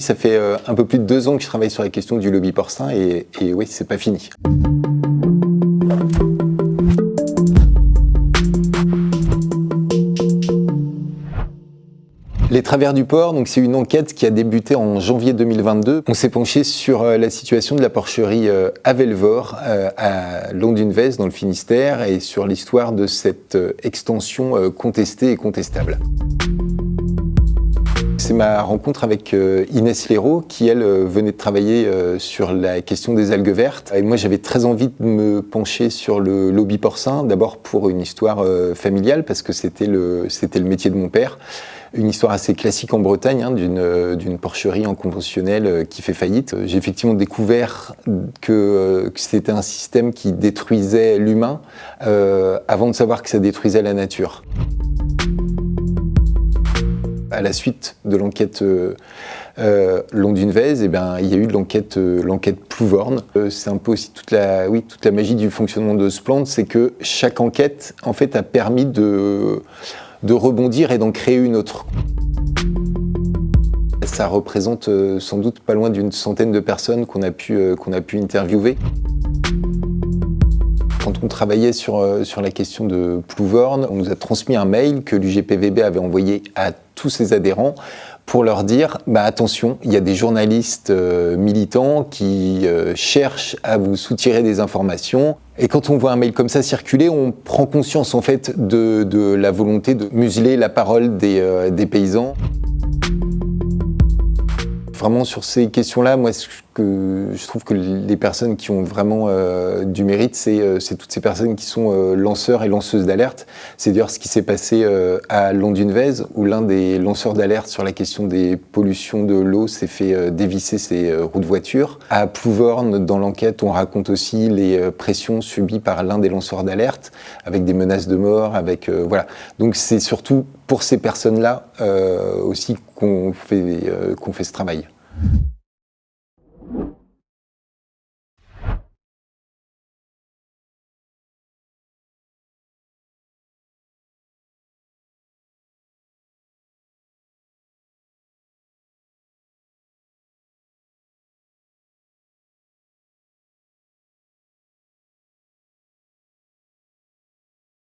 ça fait un peu plus de 2 ans que je travaille sur la question du lobby porcin et oui, c'est pas fini. Les Travers du Port, donc c'est une enquête qui a débuté en janvier 2022. On s'est penché sur la situation de la porcherie à Velvor, à Lons-d'une-Vèze, dans le Finistère, et sur l'histoire de cette extension contestée et contestable. C'est ma rencontre avec Inès Léraud qui, elle, venait de travailler sur la question des algues vertes. Et moi, j'avais très envie de me pencher sur le lobby porcin, d'abord pour une histoire familiale, parce que c'était le métier de mon père. Une histoire assez classique en Bretagne, hein, d'une porcherie en conventionnel qui fait faillite. J'ai effectivement découvert que c'était un système qui détruisait l'humain avant de savoir que ça détruisait la nature. À la suite de l'enquête Lons-d'une-Vèze, il y a eu de l'enquête Plouvorne. C'est un peu aussi toute la magie du fonctionnement de Splend, c'est que chaque enquête en fait a permis de rebondir et d'en créer une autre. Ça représente sans doute pas loin d'une centaine de personnes qu'on a pu interviewer. Quand on travaillait sur la question de Plouvorne, on nous a transmis un mail que l'UGPVB avait envoyé à tous ses adhérents pour leur dire attention, il y a des journalistes militants qui cherchent à vous soutirer des informations. Et quand on voit un mail comme ça circuler, on prend conscience en fait de la volonté de museler la parole des paysans. Vraiment sur ces questions-là, moi je trouve que les personnes qui ont vraiment du mérite, c'est toutes ces personnes qui sont lanceurs et lanceuses d'alerte. C'est d'ailleurs ce qui s'est passé à Lons-d'une-Vèze, où l'un des lanceurs d'alerte sur la question des pollutions de l'eau s'est fait dévisser ses roues de voiture. À Plouvorne, dans l'enquête, on raconte aussi les pressions subies par l'un des lanceurs d'alerte, avec des menaces de mort, voilà. Donc c'est surtout pour ces personnes-là aussi qu'on fait ce travail.